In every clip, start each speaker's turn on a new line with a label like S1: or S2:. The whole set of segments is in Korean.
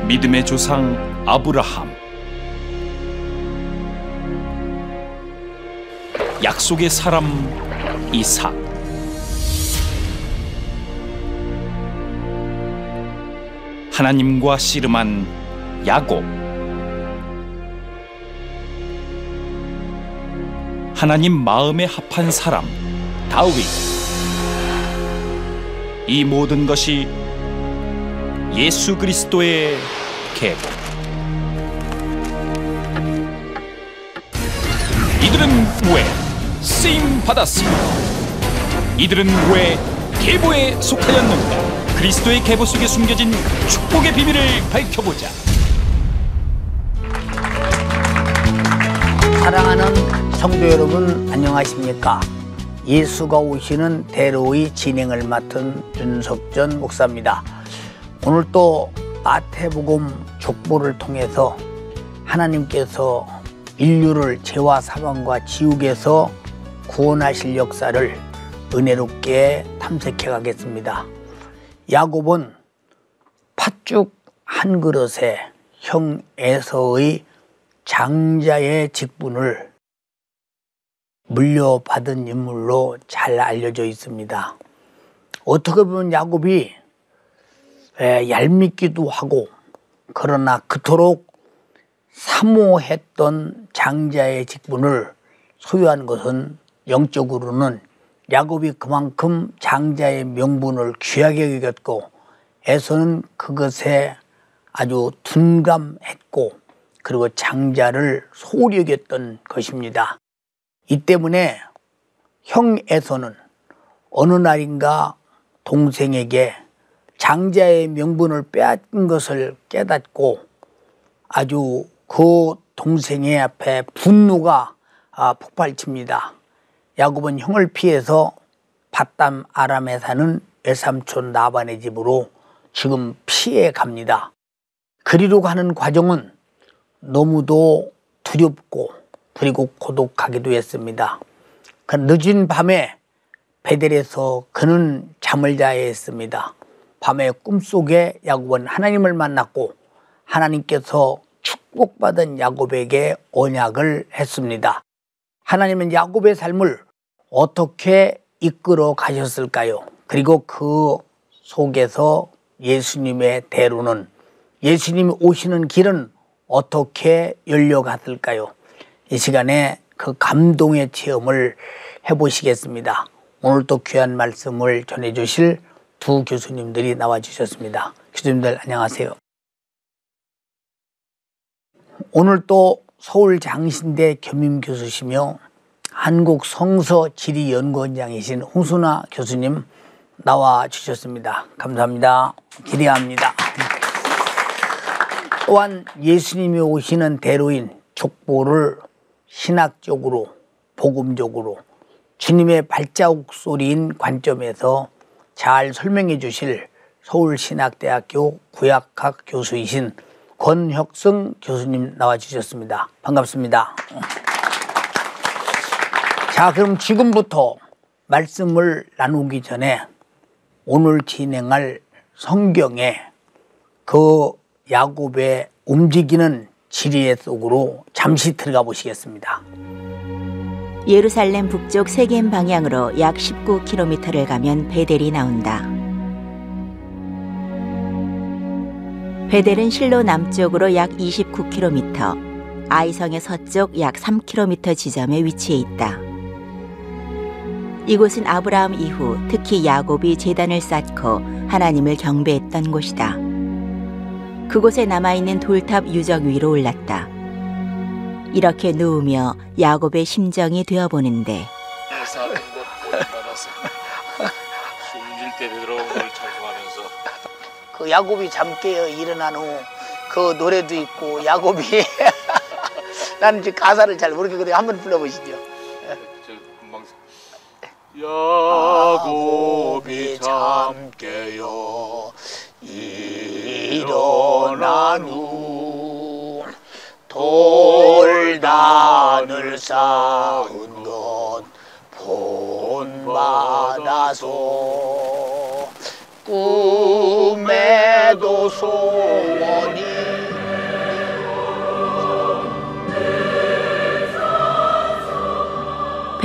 S1: 믿음의 조상 아브라함, 약속의 사람 이삭, 하나님과 씨름한 야곱, 하나님 마음에 합한 사람 다윗. 이 모든 것이 예수 그리스도의 계보. 이들은 왜 쓰임 받았습니다. 이들은 왜 계보에 속하였는가? 그리스도의 계보 속에 숨겨진 축복의 비밀을 밝혀보자.
S2: 사랑하는 성도 여러분, 안녕하십니까? 예수가 오시는 대로의 진행을 맡은 윤석전 목사입니다. 오늘 또 마태복음 족보를 통해서 하나님께서 인류를 죄와 사망과 지옥에서 구원하실 역사를 은혜롭게 탐색해 가겠습니다. 야곱은 팥죽 한 그릇에 형 에서의 장자의 직분을 물려받은 인물로 잘 알려져 있습니다. 어떻게 보면 야곱이 얄밉기도 하고, 그러나 그토록 사모했던 장자의 직분을 소유한 것은 영적으로는 야곱이 그만큼 장자의 명분을 귀하게 여겼고, 에서는 그것에 아주 둔감했고, 그리고 장자를 소홀히 여겼던 것입니다. 이 때문에 형 에서는 어느 날인가 동생에게 장자의 명분을 빼앗긴 것을 깨닫고 아주 그 동생의 앞에 분노가 폭발칩니다. 야곱은 형을 피해서 밧담 아람에 사는 외삼촌 라반의 집으로 지금 피해 갑니다. 그리로 가는 과정은 너무도 두렵고 그리고 고독하기도 했습니다. 그 늦은 밤에 베델에서 그는 잠을 자야 했습니다. 밤에 꿈속에 야곱은 하나님을 만났고, 하나님께서 축복받은 야곱에게 언약을 했습니다. 하나님은 야곱의 삶을 어떻게 이끌어 가셨을까요? 그리고 그 속에서 예수님의 대로는, 예수님이 오시는 길은 어떻게 열려갔을까요? 이 시간에 그 감동의 체험을 해보시겠습니다. 오늘 또 귀한 말씀을 전해주실 두 교수님들이 나와주셨습니다. 교수님들 안녕하세요. 오늘 또 서울 장신대 겸임교수시며 한국성서지리연구원장이신 홍순아 교수님 나와주셨습니다. 감사합니다. 기대합니다. 또한 예수님이 오시는 대로인 족보를 신학적으로, 복음적으로 주님의 발자국 소리인 관점에서 잘 설명해 주실 서울신학대학교 구약학 교수이신 권혁승 교수님 나와주셨습니다. 반갑습니다. 자, 그럼 지금부터 말씀을 나누기 전에 오늘 진행할 성경에 그 야곱의 움직이는 지리 속으로 잠시 들어가 보시겠습니다.
S3: 예루살렘 북쪽 세겜 방향으로 약 19km를 가면 베델이 나온다. 베델은 실로 남쪽으로 약 29km, 아이성의 서쪽 약 3km 지점에 위치해 있다. 이곳은 아브라함 이후 특히 야곱이 제단을 쌓고 하나님을 경배했던 곳이다. 그곳에 남아있는 돌탑 유적 위로 올랐다. 이렇게 누우며 야곱의 심정이 되어보는데,
S4: 작은 것 보내받아서 숨질 때 들어온 걸 찬송하면서
S2: 그 야곱이 잠 깨어 일어난 후 그 노래도 있고, 야곱이 나는 지금 가사를 잘 모르겠거든요. 한번 불러보시죠.
S4: 야곱이 잠 깨어 일어난 후 돌단을 쌓은 것 본받아서 꿈에도 소원이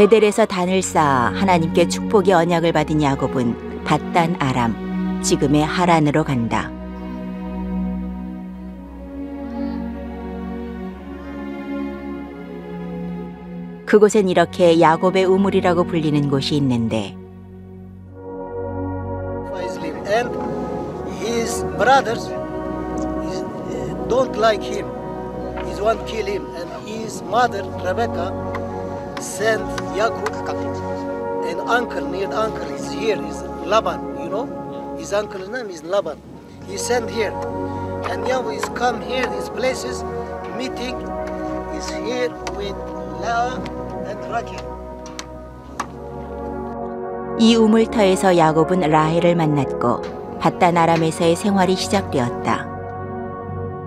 S3: 베델에서 단을 쌓아 하나님께 축복의 언약을 받은 야곱은 밧단 아람, 지금의 하란으로 간다. 그곳엔 이렇게 야곱의 우물이라고 불리는 곳이 있는데
S5: And his brothers don't like him. He want to kill him. And his mother Rebecca sent Jacob. And uncle, near uncle is here. Is Laban. You know, his uncle's name is Laban. He sent here, and Jacob is come here. These places meeting is here with Leah and Rachel.
S3: 이 우물터에서 야곱은 라헬을 만났고 밧단 아람에서의 생활이 시작되었다.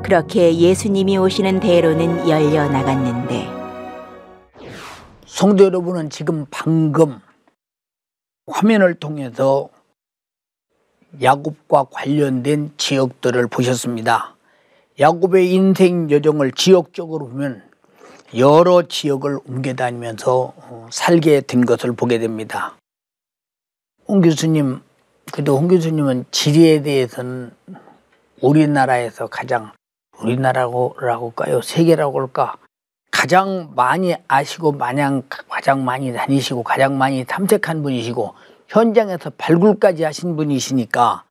S3: 그렇게 예수님이 오시는 대로는 열려 나갔는데
S2: 성도 여러분은 지금 방금 화면을 통해서 야곱과 관련된 지역들을 보셨습니다. 야곱의 인생 여정을 지역적으로 보면 여러 지역을 옮겨 다니면서 살게 된 것을 보게 됩니다. 홍 교수님, 그래도 홍 교수님은 지리에 대해서는 우리나라에서 가장, 우리나라라고 할까요? 세계라고 할까? 가장 많이 아시고 가장 많이 다니시고 가장 많이 탐색한 분이시고 현장에서 발굴까지 하신 분이시니까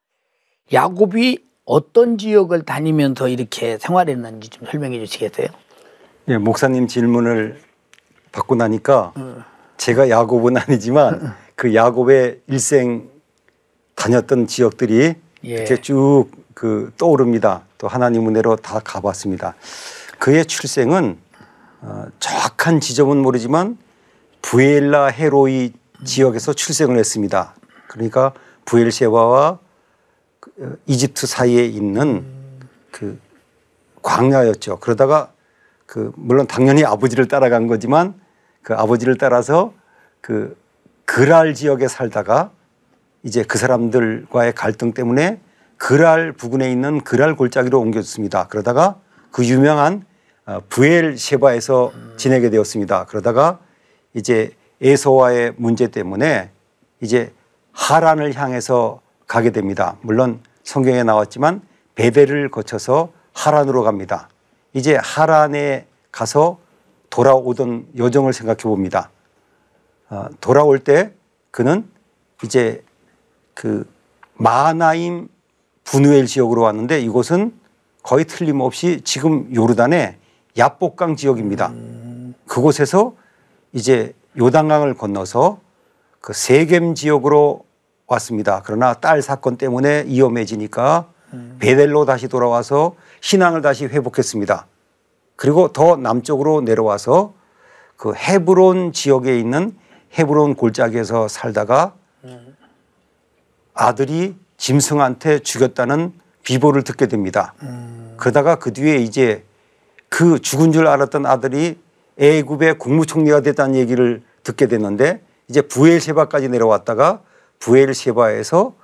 S2: 야곱이 어떤 지역을 다니면서 이렇게 생활했는지 좀 설명해 주시겠어요?
S6: 예, 목사님 질문을 받고 나니까 제가 야곱은 아니지만 그 야곱의 일생 다녔던 지역들이 이렇게 쭉 떠오릅니다. 또 하나님 은혜로 다 가봤습니다. 그의 출생은 정확한 지점은 모르지만 부엘라 헤로이 지역에서 출생을 했습니다. 그러니까 부엘셰바와 이집트 사이에 있는 그 광야였죠. 그러다가 물론 당연히 아버지를 따라간 거지만 그 아버지를 따라서 그랄 지역에 살다가 이제 그 사람들과의 갈등 때문에 그랄 부근에 있는 그랄 골짜기로 옮겨졌습니다. 그러다가 그 유명한 부엘셰바에서 지내게 되었습니다. 그러다가 이제 에서와의 문제 때문에 이제 하란을 향해서 가게 됩니다. 물론 성경에 나왔지만 베델을 거쳐서 하란으로 갑니다. 이제 하란에 가서 돌아오던 여정을 생각해 봅니다. 돌아올 때 그는 이제 마하나임 분우엘 지역으로 왔는데 이곳은 거의 틀림없이 지금 요르단의 야복강 지역입니다. 그곳에서 이제 요단강을 건너서 그 세겜 지역으로 왔습니다. 그러나 딸 사건 때문에 위험해지니까 베델로 다시 돌아와서 신앙을 다시 회복했습니다. 그리고 더 남쪽으로 내려와서 그 헤브론 지역에 있는 헤브론 골짜기에서 살다가 아들이 짐승한테 죽였다는 비보를 듣게 됩니다. 그러다가 그 뒤에 이제 그 죽은 줄 알았던 아들이 애굽의 국무총리가 됐다는 얘기를 듣게 됐는데 이제 부엘셰바까지 내려왔다가 부엘셰바에서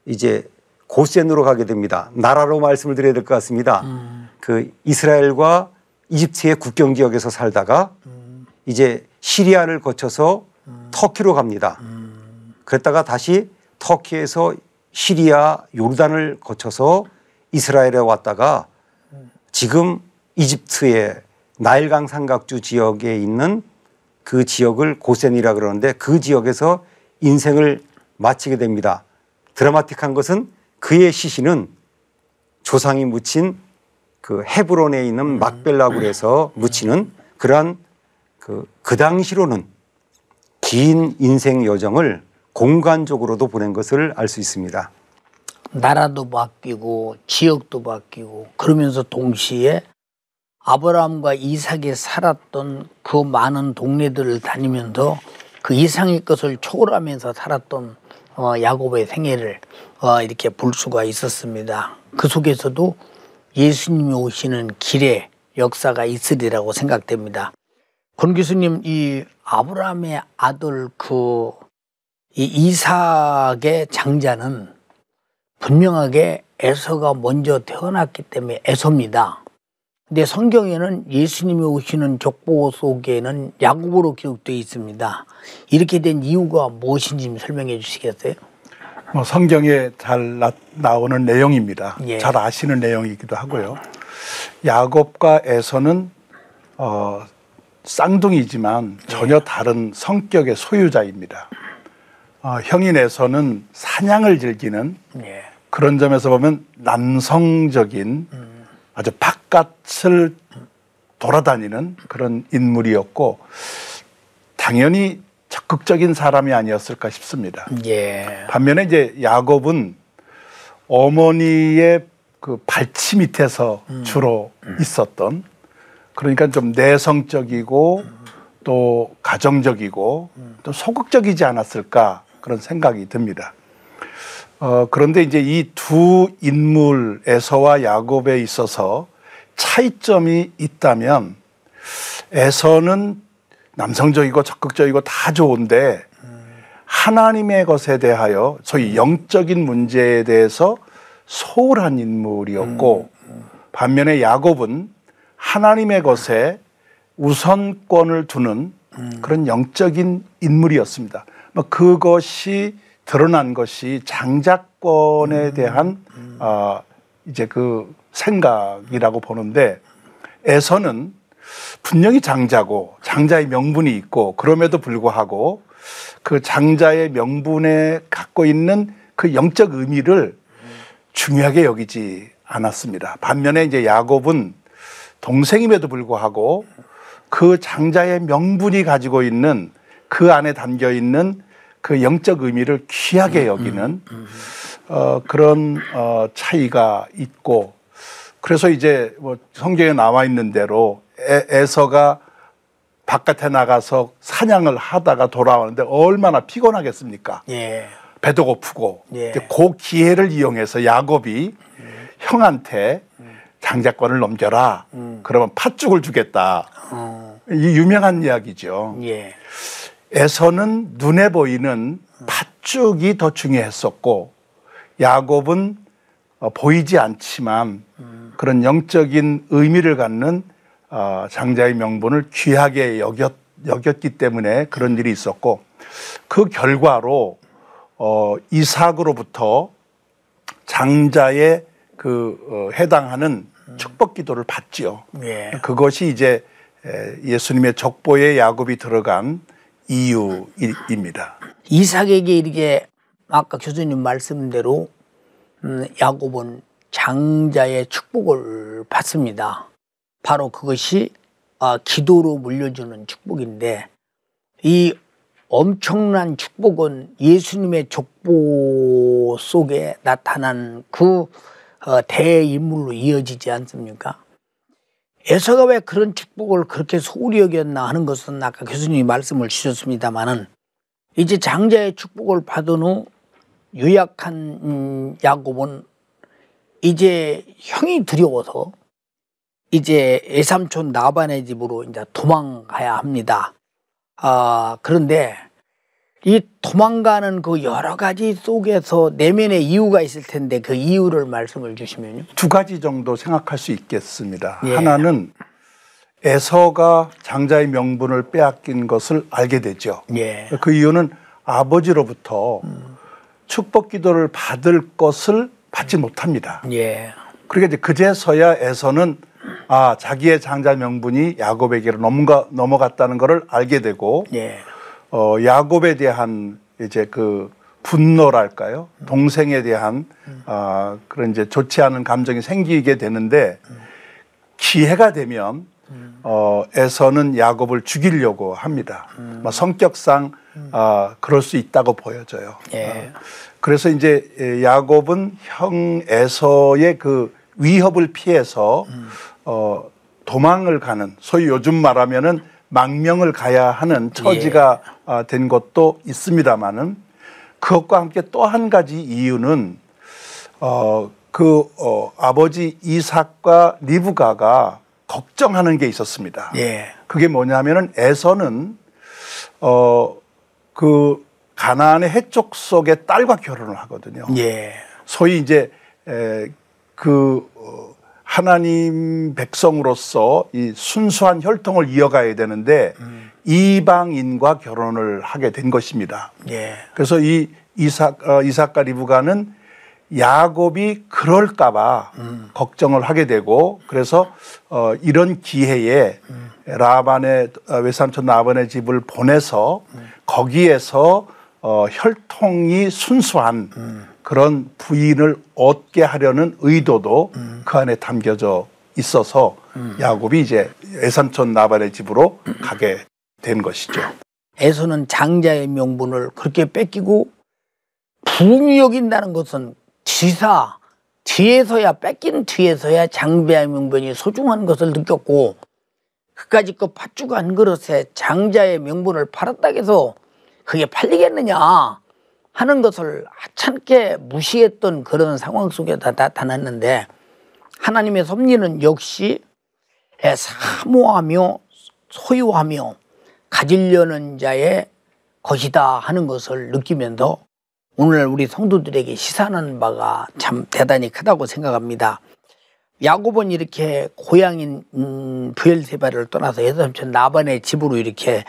S6: 이제 고센으로 가게 됩니다. 나라로 말씀을 드려야 될 것 같습니다. 그 이스라엘과 이집트의 국경 지역에서 살다가 이제 시리아를 거쳐서 터키로 갑니다. 그랬다가 다시 터키에서 시리아, 요르단을 거쳐서 이스라엘에 왔다가 지금 이집트의 나일강 삼각주 지역에 있는 그 지역을 고센이라 그러는데 그 지역에서 인생을 마치게 됩니다. 드라마틱한 것은 그의 시신은 조상이 묻힌 그 헤브론에 있는 막벨라굴에서 묻히는 그러한 그 당시로는 긴 인생 여정을 공간적으로도 보낸 것을 알 수 있습니다.
S2: 나라도 바뀌고 지역도 바뀌고 그러면서 동시에 아브라함과 이삭이 살았던 그 많은 동네들을 다니면서 그 이상의 것을 초월하면서 살았던 야곱의 생애를 이렇게 볼 수가 있었습니다. 그 속에서도 예수님이 오시는 길의 역사가 있으리라고 생각됩니다. 권 교수님, 이 아브라함의 아들 이 이삭의 장자는 분명하게 에서가 먼저 태어났기 때문에 에서입니다. 근데 성경에는 예수님이 오시는 족보 속에는 야곱으로 기록되어 있습니다. 이렇게 된 이유가 무엇인지 좀 설명해 주시겠어요?
S7: 뭐 성경에 잘 나오는 내용입니다.
S2: 예.
S7: 잘 아시는 내용이기도 하고요. 야곱과 에서는 쌍둥이지만 전혀 다른 성격의 소유자입니다. 형인 에서는 사냥을 즐기는
S2: 예.
S7: 그런 점에서 보면 남성적인 아주 바깥을 돌아다니는 그런 인물이었고 당연히 적극적인 사람이 아니었을까 싶습니다.
S2: 예.
S7: 반면에 이제 야곱은 어머니의 그 발치 밑에서 주로 있었던, 그러니까 좀 내성적이고 또 가정적이고 또 소극적이지 않았을까 그런 생각이 듭니다. 그런데 이제 이 두 인물 에서와 야곱에 있어서 차이점이 있다면 에서는 남성적이고 적극적이고 다 좋은데 하나님의 것에 대하여 소위 영적인 문제에 대해서 소홀한 인물이었고 반면에 야곱은 하나님의 것에 우선권을 두는 그런 영적인 인물이었습니다. 그것이 드러난 것이 장자권에 대한 이제 그 생각이라고 보는데 에서는 분명히 장자고 장자의 명분이 있고 그럼에도 불구하고 그 장자의 명분에 갖고 있는 그 영적 의미를 중요하게 여기지 않았습니다. 반면에 이제 야곱은 동생임에도 불구하고 그 장자의 명분이 가지고 있는 그 안에 담겨 있는 그 영적 의미를 귀하게 여기는 그런 차이가 있고, 그래서 이제 뭐 성경에 나와 있는 대로 에서가 바깥에 나가서 사냥을 하다가 돌아오는데 얼마나 피곤하겠습니까?
S2: 예.
S7: 배도 고프고.
S2: 예.
S7: 그 기회를 이용해서 야곱이 형한테 장자권을 넘겨라. 그러면 팥죽을 주겠다. 이 유명한 이야기죠.
S2: 예.
S7: 에서는 눈에 보이는 팥죽이 더 중요했었고 야곱은 보이지 않지만 그런 영적인 의미를 갖는 장자의 명분을 귀하게 여겼기 때문에 그런 일이 있었고, 그 결과로 이삭으로부터 장자의 그 해당하는 축복 기도를 받지요.
S2: 예.
S7: 그것이 이제 예수님의 족보에 야곱이 들어간 이유입니다.
S2: 이삭에게 이렇게 아까 교수님 말씀대로 야곱은 장자의 축복을 받습니다. 바로 그것이 기도로 물려주는 축복인데, 이 엄청난 축복은 예수님의 족보 속에 나타난 그 대인물로 이어지지 않습니까? 에서가 왜 그런 축복을 그렇게 소홀히 여겼나 하는 것은 아까 교수님이 말씀을 주셨습니다마는, 이제 장자의 축복을 받은 후 유약한 야곱은 이제 형이 두려워서 이제 외삼촌 라반의 집으로 이제 도망가야 합니다. 그런데 이 도망가는 그 여러 가지 속에서 내면의 이유가 있을 텐데 그 이유를 말씀을 주시면요.
S7: 두 가지 정도 생각할 수 있겠습니다.
S2: 예.
S7: 하나는 에서가 장자의 명분을 빼앗긴 것을 알게 되죠.
S2: 예.
S7: 그 이유는 아버지로부터 축복 기도를 받을 것을 받지 못합니다.
S2: 예.
S7: 그러니까 이제 그제서야 에서는 자기의 장자 명분이 야곱에게로 넘어갔다는 것을 알게 되고,
S2: 예.
S7: 야곱에 대한 이제 그 분노랄까요? 동생에 대한 그런 이제 좋지 않은 감정이 생기게 되는데, 기회가 되면 에서는 야곱을 죽이려고 합니다. 성격상 그럴 수 있다고 보여져요.
S2: 예.
S7: 그래서 이제 야곱은 형 에서의 그 위협을 피해서 도망을 가는, 소위 요즘 말하면은 망명을 가야 하는 처지가 된 것도 있습니다만은, 그것과 함께 또 한 가지 이유는 아버지 이삭과 리브가가 걱정하는 게 있었습니다.
S2: 예.
S7: 그게 뭐냐면은 에서는 그 가나안의 해족 속의 딸과 결혼을 하거든요.
S2: 예.
S7: 소위 이제 하나님 백성으로서 이 순수한 혈통을 이어가야 되는데 이방인과 결혼을 하게 된 것입니다.
S2: 예.
S7: 그래서 이 이삭과 리브가는 야곱이 그럴까봐 걱정을 하게 되고, 그래서 이런 기회에 라반의 외삼촌 라반의 집을 보내서 거기에서 혈통이 순수한 그런 부인을 얻게 하려는 의도도 그 안에 담겨져 있어서 야곱이 이제 외삼촌 라반의 집으로 가게 된 것이죠.
S2: 에서는 장자의 명분을 그렇게 뺏기고 부흥이 여긴다는 것은 뒤에서야 뺏긴 뒤에서야 장자의 명분이 소중한 것을 느꼈고, 그까짓 그 팥죽 한 그릇에 장자의 명분을 팔았다고 해서 그게 팔리겠느냐 하는 것을 하찮게 무시했던 그런 상황 속에 나타났는데, 하나님의 섭리는 역시 사모하며 소유하며 가지려는 자의 것이다 하는 것을 느끼면서 오늘 우리 성도들에게 시사하는 바가 참 대단히 크다고 생각합니다. 야곱은 이렇게 고향인 브엘세바를 떠나서 외삼촌 라반의 집으로 이렇게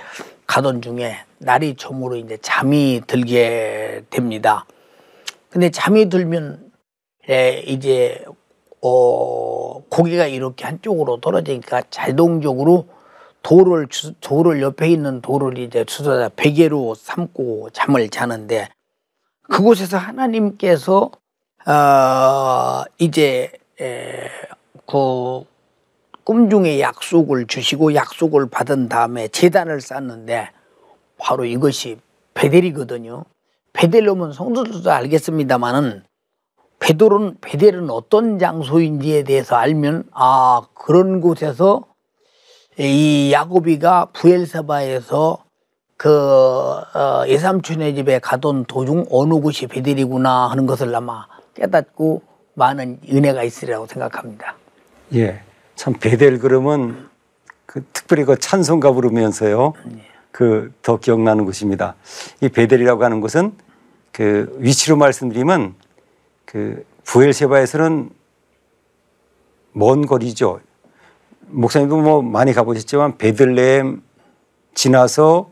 S2: 가던 중에 날이 저물어 이제 잠이 들게 됩니다. 근데 잠이 들면 이제 고개가 이렇게 한쪽으로 떨어지니까 자동적으로 돌을 옆에 있는 돌을 이제 주워다 베개로 삼고 잠을 자는데, 그곳에서 하나님께서 이제 그 꿈 중에 약속을 주시고 약속을 받은 다음에 제단을 쌓는데 바로 이것이 베델이거든요. 베델로면 성도들도 알겠습니다만은 베델은 어떤 장소인지에 대해서 알면 그런 곳에서 이 야곱이가 브엘세바에서 그 외삼촌의 집에 가던 도중 어느 곳이 베델이구나 하는 것을 아마 깨닫고 많은 은혜가 있으리라고 생각합니다.
S6: 예, 참 베델 그러면 특별히 그 찬송가 부르면서요, 더 기억나는 곳입니다. 이 베델이라고 하는 곳은 그 위치로 말씀드리면 그 브엘세바에서는 먼 거리죠. 목사님도 뭐 많이 가보셨지만 베들레헴 지나서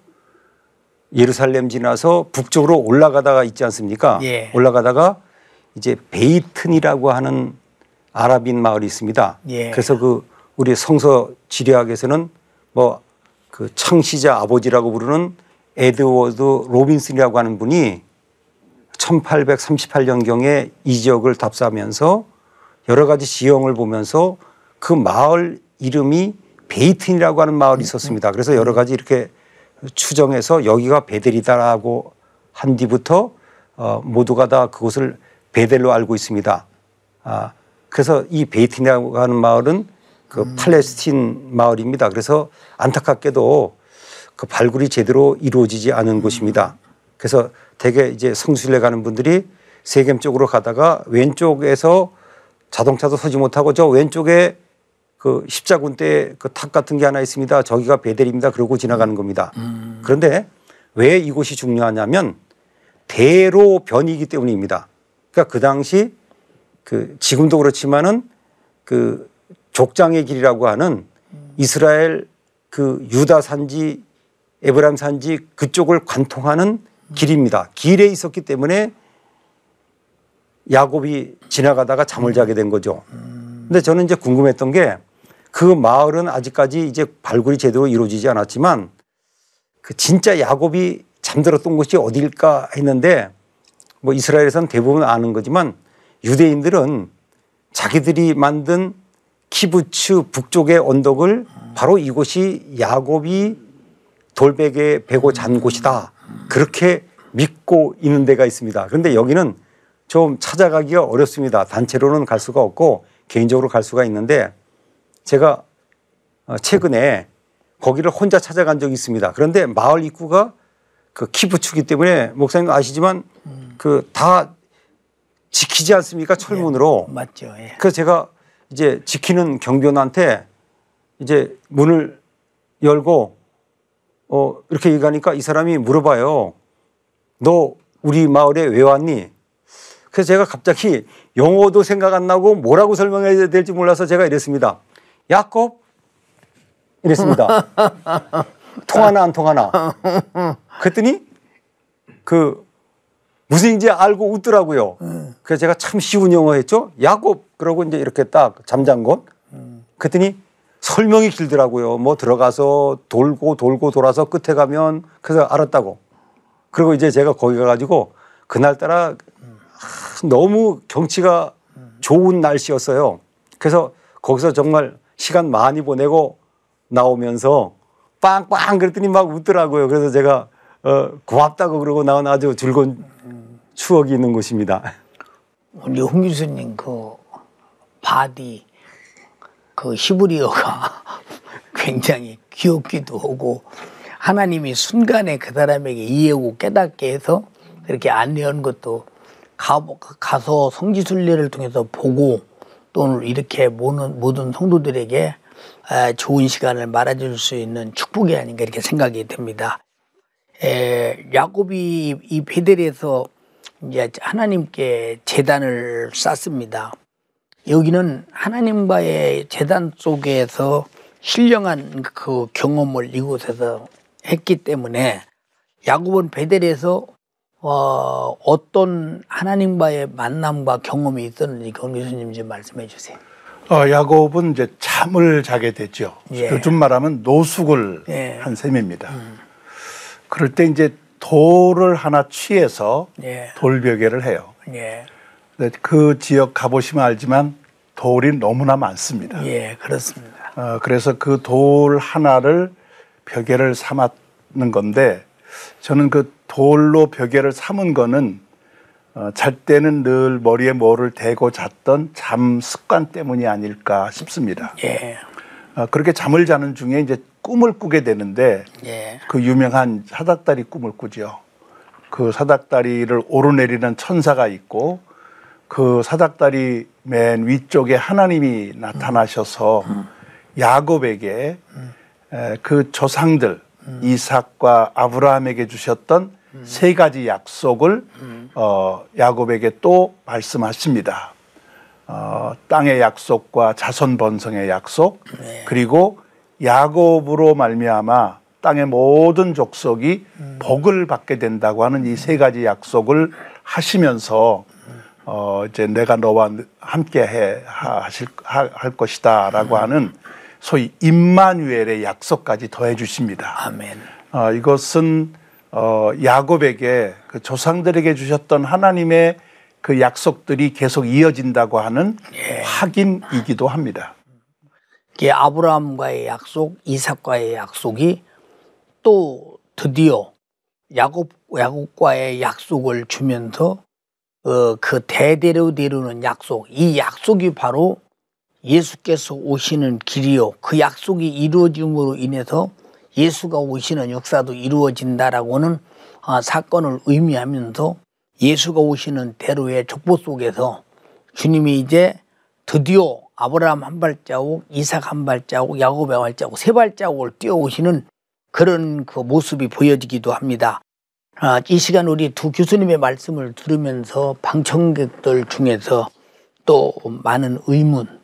S6: 예루살렘 지나서 북쪽으로 올라가다가 있지 않습니까?
S2: 예.
S6: 올라가다가 이제 베이튼이라고 하는 아랍인 마을이 있습니다.
S2: 예.
S6: 그래서 그 우리 성서 지리학에서는 뭐 그 창시자 아버지라고 부르는 에드워드 로빈슨이라고 하는 분이 1838년경에 이 지역을 답사하면서 여러 가지 지형을 보면서 그 마을 이름이 베이튼이라고 하는 마을이 있었습니다. 그래서 여러 가지 이렇게 추정해서 여기가 베델이다라고 한 뒤부터 모두가 다 그곳을 베델로 알고 있습니다. 그래서 이 베이튼이라고 하는 마을은 그 팔레스틴 마을입니다. 그래서 안타깝게도 그 발굴이 제대로 이루어지지 않은 곳입니다. 그래서 대개 이제 성수일에 가는 분들이 세겜 쪽으로 가다가 왼쪽에서 자동차도 서지 못하고 저 왼쪽에 그 십자군대 그 탑 같은 게 하나 있습니다. 저기가 베델입니다. 그러고 지나가는 겁니다. 그런데 왜 이곳이 중요하냐면 대로변이기 때문입니다. 그러니까 그 당시 그 지금도 그렇지만은 그 족장의 길이라고 하는 이스라엘 그 유다 산지 에브라임 산지 그쪽을 관통하는 길입니다. 길에 있었기 때문에 야곱이 지나가다가 잠을 자게 된 거죠. 근데 저는 이제 궁금했던 게 그 마을은 아직까지 이제 발굴이 제대로 이루어지지 않았지만 그 진짜 야곱이 잠들었던 곳이 어디일까 했는데 뭐 이스라엘에서는 대부분 아는 거지만 유대인들은 자기들이 만든 키부츠 북쪽의 언덕을 바로 이곳이 야곱이 돌베개에 베고 잔 곳이다. 그렇게 믿고 있는 데가 있습니다. 그런데 여기는 좀 찾아가기가 어렵습니다. 단체로는 갈 수가 없고 개인적으로 갈 수가 있는데 제가 최근에 거기를 혼자 찾아간 적이 있습니다. 그런데 마을 입구가 그 키부츠기 때문에 목사님 아시지만 그 다 지키지 않습니까? 철문으로.
S2: 예, 맞죠. 예.
S6: 그래서 제가 이제 지키는 경비원한테 이제 문을 열고 이렇게 얘기하니까 이 사람이 물어봐요. 너 우리 마을에 왜 왔니? 그래서 제가 갑자기 영어도 생각 안 나고 뭐라고 설명해야 될지 몰라서 제가 이랬습니다. 야곱 이랬습니다. 통하나 안 통하나. 그랬더니 그 무슨 얘기인지 알고 웃더라고요. 그래서 제가 참 쉬운 영어 했죠. 야곱 그러고 이제 이렇게 딱 잠잠건. 그랬더니 설명이 길더라고요. 뭐 들어가서 돌고 돌아서 끝에 가면 그래서 알았다고. 그리고 이제 제가 거기 가가지고 그날따라 너무 경치가 좋은 날씨였어요. 그래서 거기서 정말 시간 많이 보내고 나오면서 빵빵 그랬더니 막 웃더라고요. 그래서 제가 고맙다고 그러고 나온 아주 즐거운 추억이 있는 곳입니다.
S2: 우리 홍 교수님 그 바디 그 히브리어가 굉장히 귀엽기도 하고 하나님이 순간에 그 사람에게 이해하고 깨닫게 해서 그렇게 안내한 것도 가서 성지순례를 통해서 보고 또 이렇게 모든 성도들에게 좋은 시간을 말아줄 수 있는 축복이 아닌가 이렇게 생각이 됩니다. 야곱이 이 베델에서 이제 하나님께 제단을 쌓습니다. 여기는 하나님과의 제단 속에서 신령한 그 경험을 이곳에서 했기 때문에 야곱은 베델에서 어떤 하나님과의 만남과 경험이 있었는지 권 교수님 좀 말씀해 주세요.
S7: 야곱은 이제 잠을 자게 됐죠.
S2: 예.
S7: 요즘 말하면 노숙을
S2: 예.
S7: 한 셈입니다. 그럴 때 이제 돌을 하나 취해서
S2: 예.
S7: 돌베개를 해요.
S2: 예.
S7: 그 지역 가보시면 알지만 돌이 너무나 많습니다.
S2: 예, 그렇습니다.
S7: 그래서 그 돌 하나를 벽에를 삼았는 건데 저는 그 돌로 벽에를 삼은 거는 잘 때는 늘 머리에 뭐를 대고 잤던 잠 습관 때문이 아닐까 싶습니다.
S2: 예.
S7: 그렇게 잠을 자는 중에 이제 꿈을 꾸게 되는데
S2: 예.
S7: 그 유명한 사닥다리 꿈을 꾸죠. 그 사닥다리를 오르내리는 천사가 있고 그 사닥다리 맨 위쪽에 하나님이 나타나셔서 야곱에게 그 조상들 이삭과 아브라함에게 주셨던 세 가지 약속을 야곱에게 또 말씀하십니다. 땅의 약속과 자손 번성의 약속, 그리고 야곱으로 말미암아 땅의 모든 족속이 복을 받게 된다고 하는 이 세 가지 약속을 하시면서 이제 내가 너와 함께 할 것이다라고 하는 소위 임마누엘의 약속까지 더해 주십니다.
S2: 아멘.
S7: 이것은 야곱에게 그 조상들에게 주셨던 하나님의 그 약속들이 계속 이어진다고 하는 확인이기도 합니다.
S2: 이게 아브라함과의 약속, 이삭과의 약속이 또 드디어 야곱과의 약속을 주면서 그 대대로 이루는 약속, 이 약속이 바로 예수께서 오시는 길이요. 그 약속이 이루어짐으로 인해서 예수가 오시는 역사도 이루어진다라고는 사건을 의미하면서 예수가 오시는 대로의 족보 속에서 주님이 이제 드디어 아브라함 한 발자국, 이삭 한 발자국, 야곱의 한 발자국, 세 발자국을 뛰어오시는 그런 그 모습이 보여지기도 합니다. 이 시간 우리 두 교수님의 말씀을 들으면서 방청객들 중에서 또 많은 의문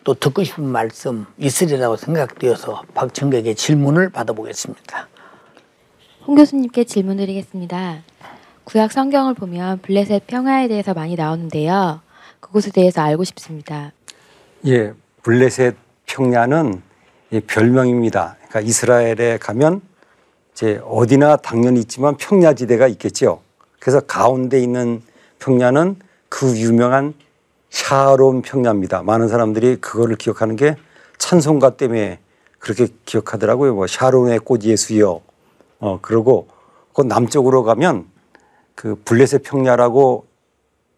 S2: 또 듣고 싶은 말씀 있으리라고 생각되어서 방청객의 질문을 받아보겠습니다.
S8: 홍 교수님께 질문드리겠습니다. 구약 성경을 보면 블레셋 평야에 대해서 많이 나오는데요. 그곳에 대해서 알고 싶습니다.
S6: 예, 블레셋 평야는 별명입니다. 그러니까 이스라엘에 가면 이제 어디나 당연히 있지만 평야지대가 있겠죠. 그래서 가운데 있는 평야는 그 유명한 샤론 평야입니다. 많은 사람들이 그거를 기억하는 게 찬송가 때문에 그렇게 기억하더라고요. 뭐 샤론의 꽃 예수여. 그러고 그 남쪽으로 가면 그 블레셋 평야라고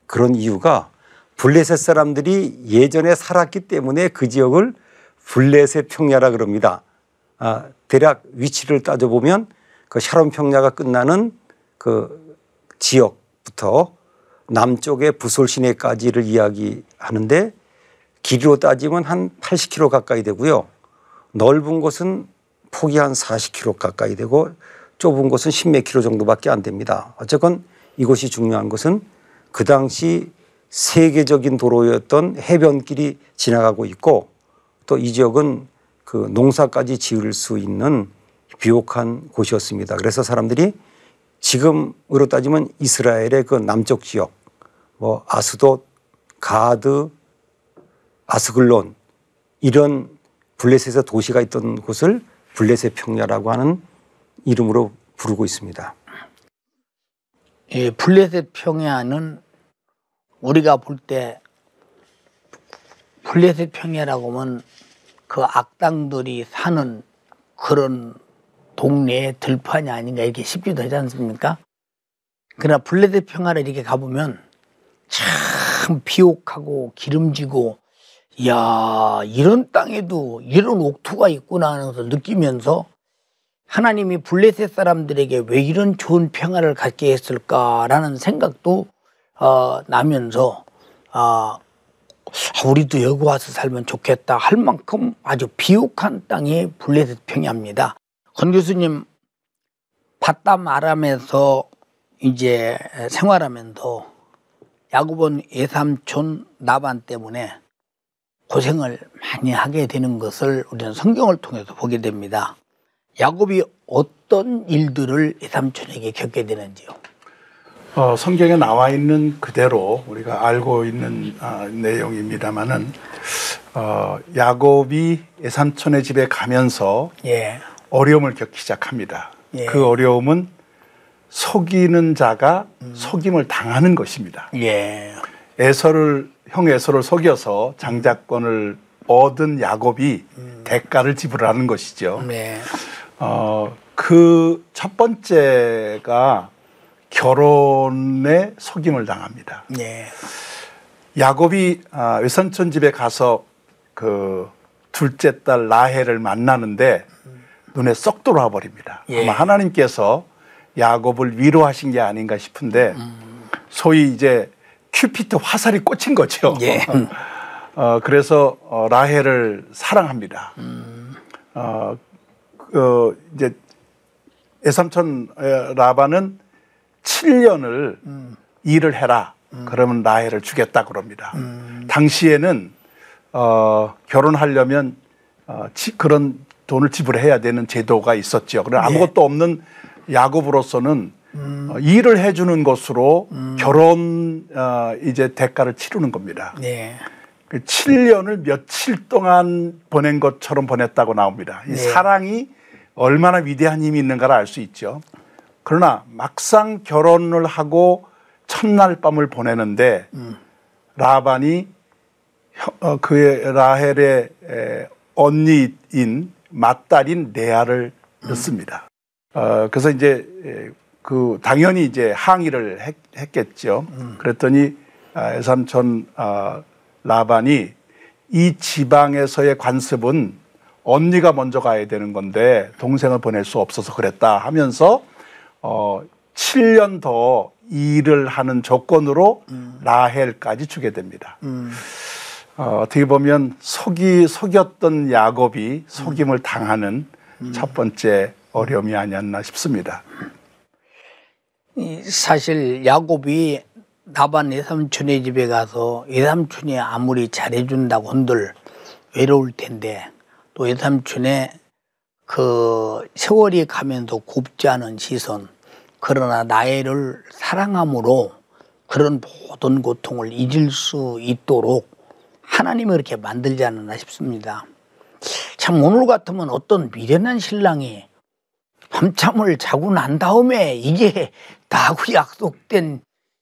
S6: 그런 이유가 블레셋 사람들이 예전에 살았기 때문에 그 지역을 블레셋 평야라 그럽니다. 대략 위치를 따져보면 그 샤론 평야가 끝나는 그 지역부터 남쪽의 부솔 시내까지를 이야기하는데 길이로 따지면 한 80km 가까이 되고요. 넓은 곳은 폭이 한 40km 가까이 되고 좁은 곳은 10몇 킬로 정도밖에 안 됩니다. 어쨌건 이곳이 중요한 것은 그 당시 세계적인 도로였던 해변길이 지나가고 있고 또 이 지역은 그 농사까지 지을 수 있는 비옥한 곳이었습니다. 그래서 사람들이 지금으로 따지면 이스라엘의 그 남쪽 지역, 뭐 아스돗, 가드, 아스글론 이런 블레셋의 도시가 있던 곳을 블레셋 평야라고 하는 이름으로 부르고 있습니다.
S2: 예, 블레셋 평야는 우리가 볼 때 블레셋 평야라고 하면 그 악당들이 사는 그런 동네의 들판이 아닌가 이렇게 싶기도 하지 않습니까? 그러나 블레셋 평야를 이렇게 가보면 참 비옥하고 기름지고 이야 이런 땅에도 이런 옥토가 있구나 하는 것을 느끼면서 하나님이 블레셋 사람들에게 왜 이런 좋은 평화를 갖게 했을까라는 생각도 나면서 우리도 여기 와서 살면 좋겠다 할 만큼 아주 비옥한 땅이 블레셋 평야입니다. 권 교수님 바담 아람에서 이제 생활하면서 야곱은 외삼촌 라반 때문에 고생을 많이 하게 되는 것을 우리는 성경을 통해서 보게 됩니다. 야곱이 어떤 일들을 외삼촌에게 겪게 되는지요?
S7: 성경에 나와 있는 그대로 우리가 알고 있는 내용입니다만은 야곱이 외삼촌의 집에 가면서
S2: 예.
S7: 어려움을 겪기 시작합니다.
S2: 예.
S7: 그 어려움은 속이는 자가 속임을 당하는 것입니다.
S2: 예.
S7: 형 에서를 속여서 장자권을 얻은 야곱이 대가를 지불하는 것이죠.
S2: 네.
S7: 그 첫 번째가 결혼에 속임을 당합니다.
S2: 네.
S7: 야곱이 외삼촌 집에 가서 그 둘째 딸 라헬을 만나는데 눈에 쏙 들어와 버립니다.
S2: 예.
S7: 아마 하나님께서 야곱을 위로하신 게 아닌가 싶은데 소위 이제 큐피트 화살이 꽂힌 거죠.
S2: 예.
S7: 그래서 라헬을 사랑합니다. 이제 외삼촌 라반은 7년을 일을 해라. 그러면 라헬을 주겠다 그럽니다. 당시에는 결혼하려면 그런 돈을 지불해야 되는 제도가 있었죠. 그러나 아무것도 없는 야곱으로서는 일을 해주는 것으로 결혼 이제 대가를 치르는 겁니다.
S2: 네.
S7: 7년을 며칠 동안 보낸 것처럼 보냈다고 나옵니다. 이 사랑이 얼마나 위대한 힘이 있는가를 알 수 있죠. 그러나 막상 결혼을 하고 첫날 밤을 보내는데 라반이 그의 라헬의 언니인 맏딸인 레아를 넣습니다. 그래서 이제 당연히 이제 항의를 했겠죠. 그랬더니 외삼촌 라반이 이 지방에서의 관습은 언니가 먼저 가야 되는 건데 동생을 보낼 수 없어서 그랬다 하면서 7년 더 일을 하는 조건으로 라헬까지 주게 됩니다. 어떻게 보면 속였던 야곱이 속임을 당하는 첫 번째 어려움이 아니었나 싶습니다.
S2: 사실 야곱이 라반 외삼촌의 집에 가서 외삼촌이 아무리 잘해준다고 한들 외로울 텐데 또 외삼촌의 그 세월이 가면서 곱지 않은 시선 그러나 나애를 사랑함으로 그런 모든 고통을 잊을 수 있도록 하나님이 그렇게 만들지 않았나 싶습니다. 참 오늘 같으면 어떤 미련한 신랑이 밤잠을 자고 난 다음에 이게 나하고 약속된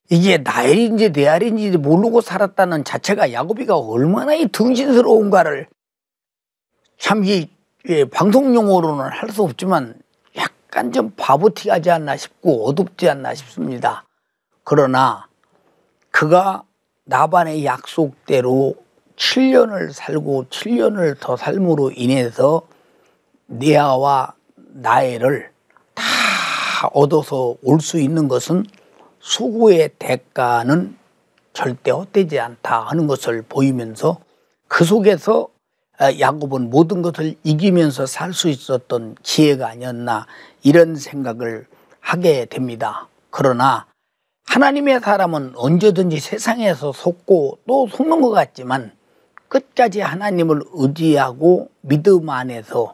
S2: 이게 나엘인지 레알인지 모르고 살았다는 자체가 야곱이가 얼마나 이 등신스러운가를 참 이 방송 용어로는 할 수 없지만 약간 좀 바보티 하지 않나 싶고 어둡지 않나 싶습니다. 그러나 그가 라반의 약속대로 7년을 살고 7년을 더 삶으로 인해서 레아와 나엘을 다 얻어서 올 수 있는 것은 수고의 대가는 절대 헛되지 않다 하는 것을 보이면서 그 속에서 야곱은 모든 것을 이기면서 살 수 있었던 기회가 아니었나 이런 생각을 하게 됩니다. 그러나 하나님의 사람은 언제든지 세상에서 속고 또 속는 것 같지만 끝까지 하나님을 의지하고 믿음 안에서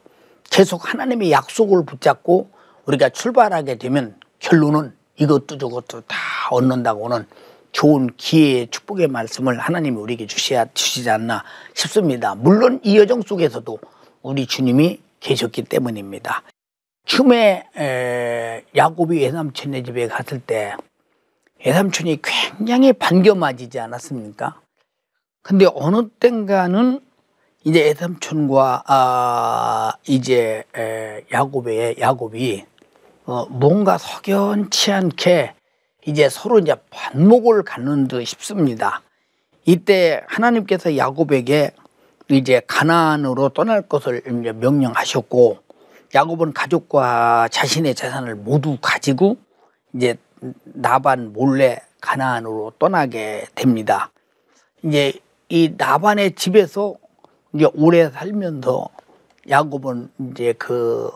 S2: 계속 하나님의 약속을 붙잡고 우리가 출발하게 되면 결론은 이것도 저것도 다 얻는다고는 좋은 기회의 축복의 말씀을 하나님이 우리에게 주시지 않나 싶습니다. 물론 이 여정 속에서도 우리 주님이 계셨기 때문입니다. 처음에 야곱이 외삼촌의 집에 갔을 때 외삼촌이 굉장히 반겨맞이지 않았습니까? 근데 어느 땐가는 이제 외삼촌과 이제 야곱이 뭔가 석연치 않게 이제 서로 이제 반목을 갖는 듯 싶습니다. 이때 하나님께서 야곱에게 이제 가나안으로 떠날 것을 이제 명령하셨고, 야곱은 가족과 자신의 재산을 모두 가지고 이제 라반 몰래 가나안으로 떠나게 됩니다. 이제 이 라반의 집에서 이제 오래 살면서 야곱은 이제 그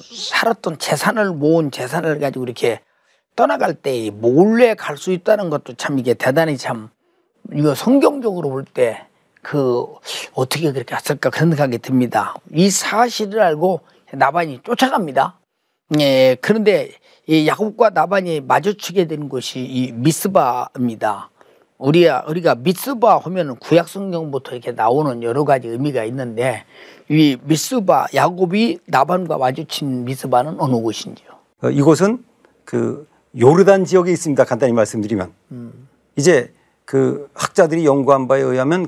S2: 살았던 재산을 모은 재산을 가지고 이렇게 떠나갈 때 몰래 갈 수 있다는 것도 참 이게 대단히 참 이거 성경적으로 볼 때 어떻게 그렇게 했을까 그런 생각이 듭니다. 이 사실을 알고 라반이 쫓아갑니다. 예, 그런데 이 야곱과 라반이 마주치게 된 곳이 이 미스바입니다. 우리가 미스바 하면은 구약 성경부터 이렇게 나오는 여러 가지 의미가 있는데, 이 미스바, 야곱이 라반과 마주친 미스바는 어느 곳인지요?
S6: 이곳은 그 요르단 지역에 있습니다. 간단히 말씀드리면 이제 그 학자들이 연구한 바에 의하면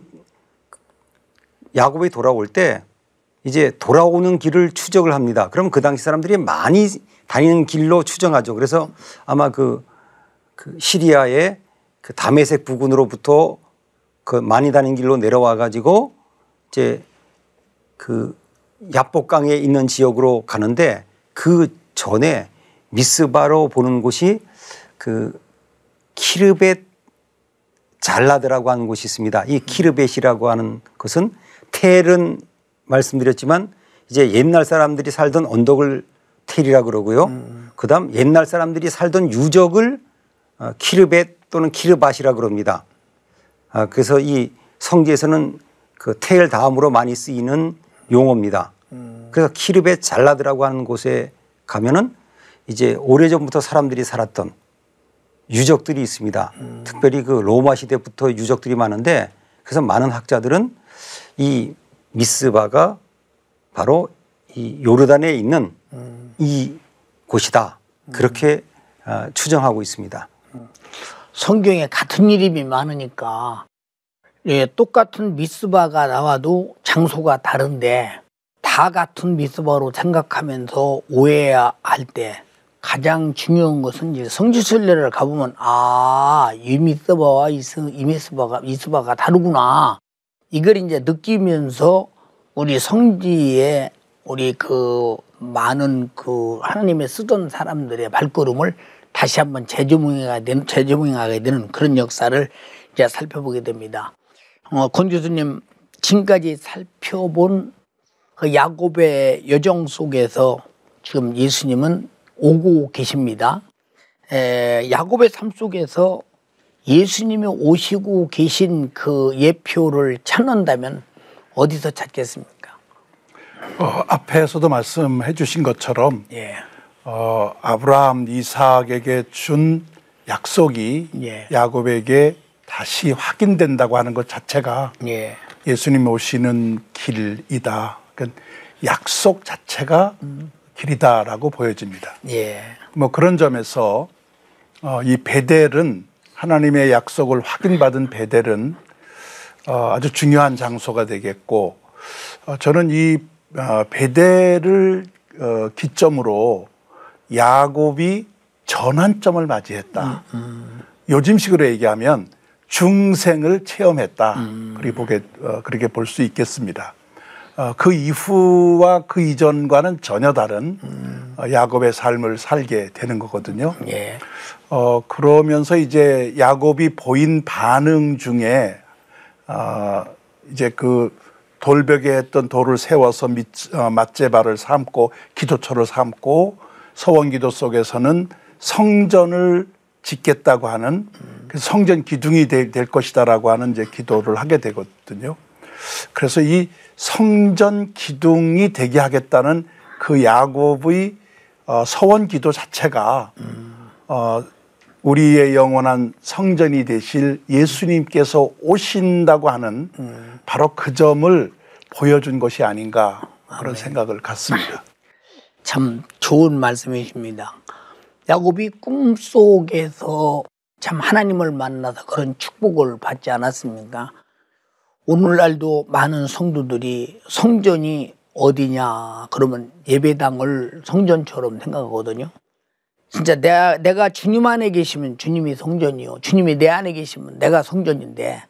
S6: 야곱이 돌아올 때 이제 돌아오는 길을 추적을 합니다. 그럼 그 당시 사람들이 많이 다니는 길로 추정하죠. 그래서 아마 그 시리아의 그 다메섹 부근으로부터 그 많이 다니는 길로 내려와 가지고 이제 그 야복강에 있는 지역으로 가는데, 그 전에 미스바로 보는 곳이 그 키르벳 잘라드라고 하는 곳이 있습니다. 이 키르벳이라고 하는 것은 텔은 말씀드렸지만 이제 옛날 사람들이 살던 언덕을 텔이라고 그러고요. 그다음 옛날 사람들이 살던 유적을 키르벳 또는 키르밭이라고 그럽니다. 그래서 이 성지에서는 그 텔 다음으로 많이 쓰이는 용어입니다. 그래서 키르벳 잘라드라고 하는 곳에 가면은 이제 오래전부터 사람들이 살았던 유적들이 있습니다. 특별히 그 로마 시대부터 유적들이 많은데, 그래서 많은 학자들은 이 미스바가 바로 이 요르단에 있는 이 곳이다, 그렇게 추정하고 있습니다.
S2: 성경에 같은 이름이 많으니까 똑같은 미스바가 나와도 장소가 다른데 다 같은 미스바로 생각하면서 오해할 때 가장 중요한 것은 이제 성지순례를 가보면 이 미스바와 이 미스바가 다르구나, 이걸 이제 느끼면서 우리 성지에 우리 그 많은 그 하나님의 쓰던 사람들의 발걸음을 다시 한번 재조명하게 되는 그런 역사를 이제 살펴보게 됩니다. 권 교수님, 지금까지 살펴본 그 야곱의 여정 속에서 지금 예수님은 오고 계십니다. 야곱의 삶 속에서 예수님이 오시고 계신 그 예표를 찾는다면 어디서 찾겠습니까?
S7: 앞에서도 말씀해 주신 것처럼
S2: 예.
S7: 아브라함, 이삭에게 준 약속이 야곱에게 다시 확인된다고 하는 것 자체가 예수님 오시는 길이다. 그러니까 약속 자체가 길이다라고 보여집니다. 뭐 그런 점에서 이 베델은, 하나님의 약속을 확인받은 베델은 아주 중요한 장소가 되겠고, 저는 이 베델을 기점으로 야곱이 전환점을 맞이했다. 요즘식으로 얘기하면 중생을 체험했다. 그렇게 볼 수 있겠습니다. 그 이후와 그 이전과는 전혀 다른 야곱의 삶을 살게 되는 거거든요. 그러면서 이제 야곱이 보인 반응 중에 이제 그 돌벽에 했던 돌을 세워서 ματ제바를 삼고 기도처를 삼고 서원기도 속에서는 성전을 짓겠다고 하는 그 성전 기둥이 될 것이다라고 하는 이제 기도를 하게 되거든요. 그래서 이 성전 기둥이 되게 하겠다는 그 야곱의 서원 기도 자체가 우리의 영원한 성전이 되실 예수님께서 오신다고 하는 바로 그 점을 보여준 것이 아닌가 그런 생각을 갖습니다.
S2: 참 좋은 말씀이십니다. 야곱이 꿈속에서 참 하나님을 만나서 그런 축복을 받지 않았습니까? 오늘날도 많은 성도들이 성전이 어디냐 그러면 예배당을 성전처럼 생각하거든요. 진짜 내가 주님 안에 계시면 주님이 성전이요, 주님이 내 안에 계시면 내가 성전인데,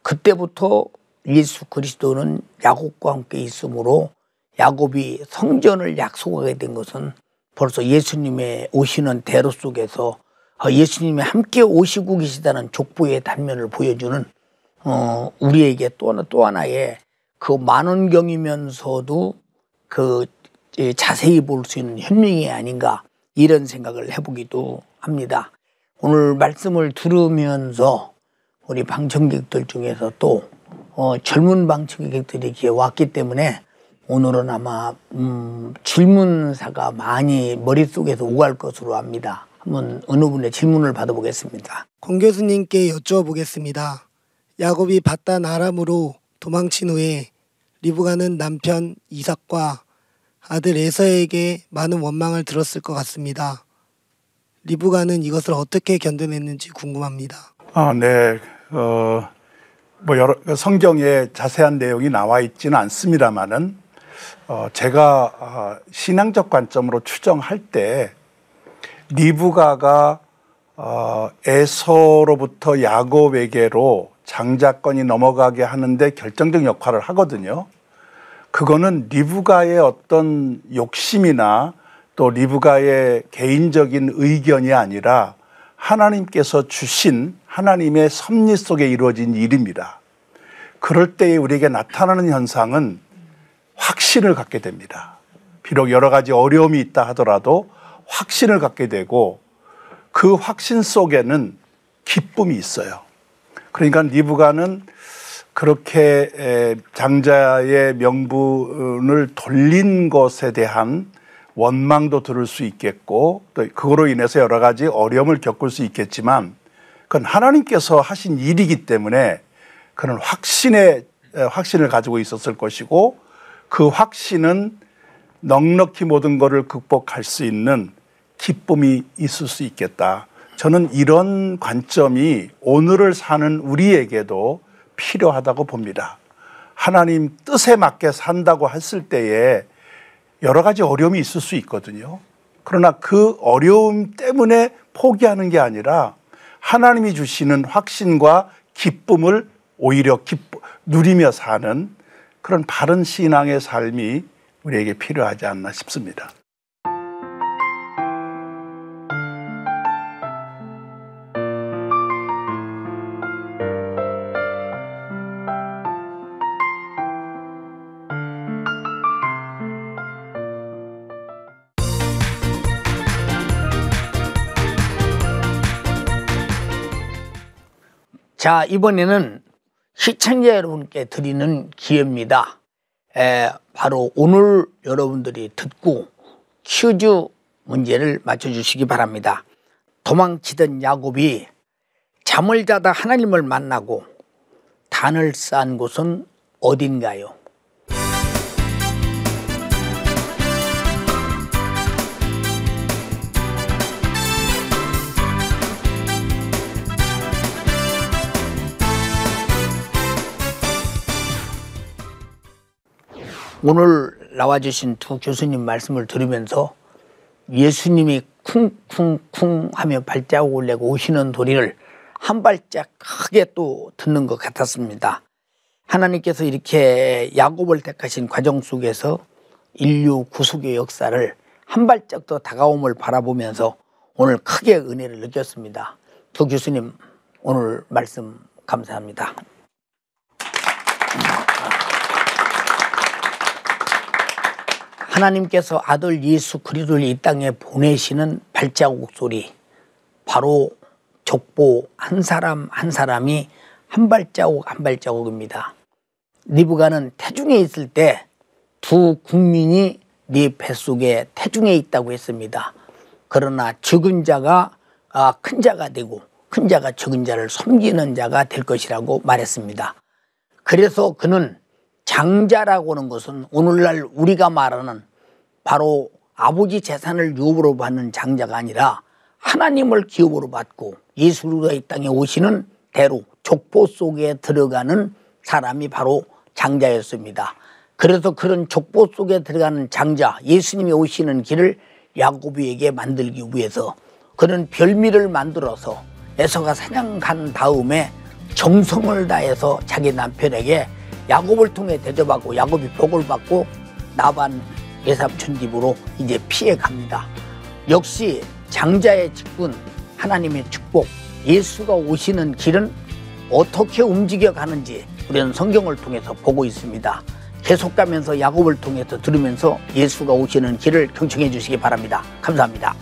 S2: 그때부터 예수 그리스도는 야곱과 함께 있으므로 야곱이 성전을 약속하게 된 것은 벌써 예수님의 오시는 대로 속에서 예수님이 함께 오시고 계시다는 족보의 단면을 보여주는 우리에게 또 하나의 그 만원경이면서도 그 자세히 볼 수 있는 현명이 아닌가, 이런 생각을 해보기도 합니다. 오늘 말씀을 들으면서 우리 방청객들 중에서 또 젊은 방청객들이 이렇게 왔기 때문에 오늘은 아마 질문사가 많이 머릿속에서 오갈 것으로 합니다. 한번 어느 분의 질문을 받아보겠습니다.
S9: 권 교수님께 여쭈어보겠습니다. 야곱이 바단 아람으로 도망친 후에 리브가는 남편 이삭과 아들 에서에게 많은 원망을 들었을 것 같습니다. 리브가는 이것을 어떻게 견뎌냈는지 궁금합니다.
S7: 네. 뭐 여러 성경에 자세한 내용이 나와 있지는 않습니다만은 제가 신앙적 관점으로 추정할 때 리브가가 에서로부터 야곱에게로 장자권이 넘어가게 하는데 결정적 역할을 하거든요. 그거는 리브가의 어떤 욕심이나 또 리브가의 개인적인 의견이 아니라 하나님께서 주신 하나님의 섭리 속에 이루어진 일입니다. 그럴 때에 우리에게 나타나는 현상은 확신을 갖게 됩니다. 비록 여러 가지 어려움이 있다 하더라도 확신을 갖게 되고 그 확신 속에는 기쁨이 있어요. 그러니까 리브가는 그렇게 장자의 명분을 돌린 것에 대한 원망도 들을 수 있겠고 또 그거로 인해서 여러 가지 어려움을 겪을 수 있겠지만 그건 하나님께서 하신 일이기 때문에 그는 확신을 가지고 있었을 것이고 그 확신은 넉넉히 모든 것을 극복할 수 있는 기쁨이 있을 수 있겠다. 저는 이런 관점이 오늘을 사는 우리에게도 필요하다고 봅니다. 하나님 뜻에 맞게 산다고 했을 때에 여러 가지 어려움이 있을 수 있거든요. 그러나 그 어려움 때문에 포기하는 게 아니라 하나님이 주시는 확신과 기쁨을 오히려 누리며 사는 그런 바른 신앙의 삶이 우리에게 필요하지 않나 싶습니다.
S2: 자, 이번에는 시청자 여러분께 드리는 기회입니다. 바로 오늘 여러분들이 듣고 퀴즈 문제를 맞춰주시기 바랍니다. 도망치던 야곱이 잠을 자다 하나님을 만나고 단을 쌓은 곳은 어딘가요? 오늘 나와주신 두 교수님 말씀을 들으면서 예수님이 쿵쿵쿵 하며 발자국을 내고 오시는 소리를 한 발짝 크게 또 듣는 것 같았습니다. 하나님께서 이렇게 야곱을 택하신 과정 속에서 인류 구속의 역사를 한 발짝 더 다가옴을 바라보면서 오늘 크게 은혜를 느꼈습니다. 두 교수님 오늘 말씀 감사합니다. 하나님께서 아들 예수 그리스도를 이 땅에 보내시는 발자국 소리, 바로 족보 한 사람 한 사람이 한 발자국 한 발자국입니다. 리브가는 태중에 있을 때 두 국민이 네 뱃속에 태중에 있다고 했습니다. 그러나 적은 자가 큰 자가 되고 큰 자가 적은 자를 섬기는 자가 될 것이라고 말했습니다. 그래서 그는 장자라고 하는 것은 오늘날 우리가 말하는 바로 아버지 재산을 유업으로 받는 장자가 아니라 하나님을 기업으로 받고 예수가 이 땅에 오시는 대로 족보 속에 들어가는 사람이 바로 장자였습니다. 그래서 그런 족보 속에 들어가는 장자, 예수님이 오시는 길을 야곱에게 만들기 위해서 그는 별미를 만들어서 에서가 사냥 간 다음에 정성을 다해서 자기 남편에게 야곱을 통해 대접하고 야곱이 복을 받고 나반 외삼촌 집으로 이제 피해 갑니다. 역시 장자의 직분, 하나님의 축복, 예수가 오시는 길은 어떻게 움직여 가는지 우리는 성경을 통해서 보고 있습니다. 계속 가면서 야곱을 통해서 들으면서 예수가 오시는 길을 경청해 주시기 바랍니다. 감사합니다.